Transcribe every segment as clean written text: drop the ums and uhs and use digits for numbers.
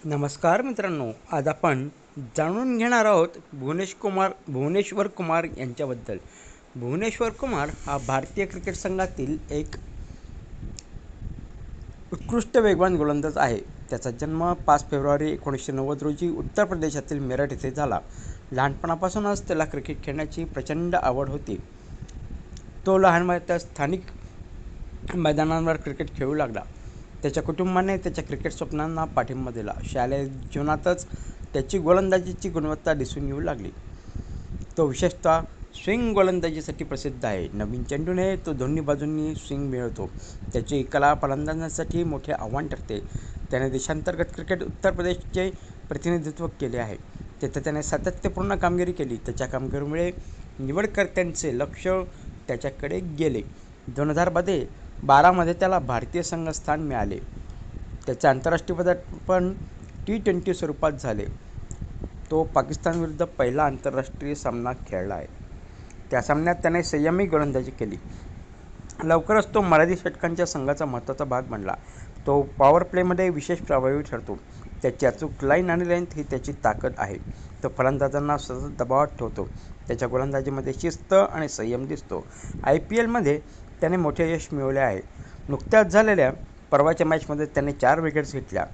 नमस्कार मित्रांनो, आज आपण जाणून घेणार आहोत भुवनेश्वर कुमार यांच्याबद्दल. भुवनेश्वर कुमार हा भारतीय क्रिकेट संघातील एक उत्कृष्ट वेगवान गोलंदाज आहे. त्याचा जन्म 5 फेब्रुवारी 1990 रोजी उत्तर प्रदेशातील मेरठ येथे झाला. लहानपणापासूनच त्याला क्रिकेट खेळण्याची प्रचंड आवड होती. तो लहान वयात स्थानिक मैदानांवर क्रिकेट खेळू लागला. त्याच्या कुटुंबाने त्याच्या क्रिकेट स्वप्नांना पाठिंबा दिला. शालेय जीवनातच त्याची गोलंदाजीची गुणवत्ता दिसून येऊ लागली. तो विशेषतः स्विंग गोलंदाजीसाठी प्रसिद्ध आहे. नवीन चेंडूने तो दोन्ही बाजूंनी स्विंग मिळवतो. त्याची कला फलंदाजांसाठी मोठे आव्हान ठरते. त्याने देशांतर्गत क्रिकेट उत्तर प्रदेशचे प्रतिनिधित्व केले आहे. तेथे त्याने सातत्यपूर्ण कामगिरी केली. त्याच्या कामगिरीमुळे निवडकर्त्यांचे लक्ष त्याच्याकडे गेले. 2012 त्याला भारतीय संघ स्थान मिळाले. त्याचे आंतरराष्ट्रीय पदार्पण T20 स्वरूपात झाले. तो पाकिस्तानविरुद्ध पहिला आंतरराष्ट्रीय सामना खेळला आहे. त्या सामन्यात त्याने संयमी गोलंदाजी केली. लवकरच तो मर्यादित षटकांच्या संघाचा महत्त्वाचा भाग बनला. तो पॉवर प्लेमध्ये विशेष प्रभावी ठरतो. त्याची अचूक लाईन आणि लेंथ ही त्याची ताकद आहे. तो फलंदाजांना सतत दबावात ठेवतो. त्याच्या गोलंदाजीमध्ये शिस्त आणि संयम दिसतो. IPLमध्ये त्याने मोठे यश मिळवले आहे. नुकत्याच झालेल्या परवाच्या मॅचमध्ये त्याने 4 विकेट्स घेतल्या.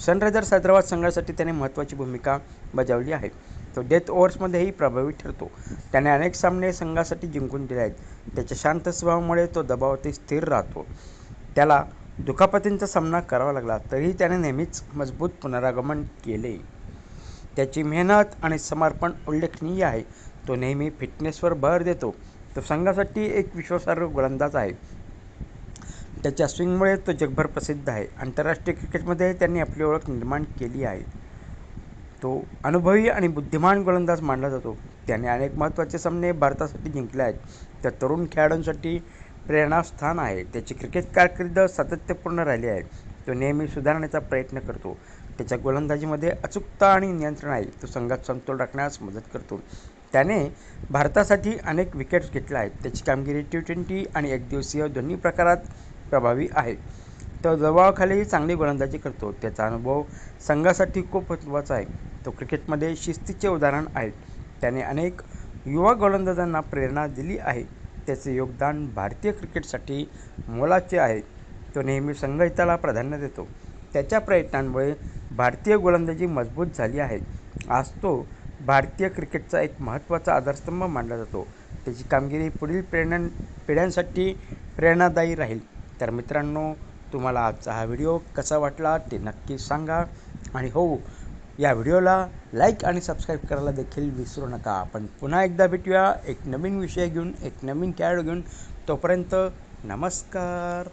सनरायझर्स हैदराबाद संघासाठी त्याने महत्त्वाची भूमिका बजावली आहे. तो डेथ ओव्हर्समध्येही प्रभावी ठरतो. त्याने अनेक सामने संघासाठी जिंकून दिले आहेत. त्याच्या शांत स्वभावामुळे तो दबावातही स्थिर राहतो. त्याला दुखापतींचा सामना करावा लागला तरीही त्याने नेहमीच मजबूत पुनरागमन केले. त्याची मेहनत आणि समर्पण उल्लेखनीय आहे. तो नेहमी फिटनेसवर भर देतो. तो संघासाठी एक विश्वासार्ह गोलंदाज आहे. त्याच्या स्विंगमुळे तो जगभर प्रसिद्ध आहे. आंतरराष्ट्रीय क्रिकेटमध्ये त्यांनी आपली ओळख निर्माण केली आहे. तो अनुभवी आणि बुद्धिमान गोलंदाज मानला जातो. त्याने अनेक महत्त्वाचे सामने भारतासाठी जिंकले आहेत. त्या तरुण खेळाडूंसाठी प्रेरणास्थान आहे. त्याची क्रिकेट कारकीर्द सातत्यपूर्ण राहिली आहे. तो नेहमी सुधारण्याचा प्रयत्न करतो. त्याच्या गोलंदाजीमध्ये अचूकता आणि नियंत्रण आहे. तो संघात समतोल राखण्यास मदत करतो. त्याने भारतासाठी अनेक विकेट्स घेतल्या आहेत. त्याची कामगिरी T20 आणि एकदिवसीय दोन्ही प्रकारात प्रभावी आहे. तो दबावाखालीही चांगली गोलंदाजी करतो. त्याचा अनुभव संघासाठी खूप महत्त्वाचा आहे. तो क्रिकेटमध्ये शिस्तीचे उदाहरण आहे. त्याने अनेक युवा गोलंदाजांना प्रेरणा दिली आहे. त्याचे योगदान भारतीय क्रिकेटसाठी मोलाचे आहे. तो नेहमी संघहिताला प्राधान्य देतो. त्याच्या प्रयत्नांमुळे भारतीय गोलंदाजी मजबूत झाली आहे. आज तो भारतीय क्रिकेटचा एक महत्त्वाचा आधारस्तंभ मानला जातो. त्याची कामगिरी पुढील पिढ्यांसाठी प्रेरणादायी राहील. तर मित्रांनो, तुम्हाला आजचा हा व्हिडिओ कसा वाटला ते नक्की सांगा. आणि हो, या व्हिडिओला लाईक आणि सबस्क्राईब करायला देखील विसरू नका. आपण पुन्हा एकदा भेटूया एक नवीन विषय घेऊन, एक नवीन खेळाडू घेऊन. तोपर्यंत नमस्कार.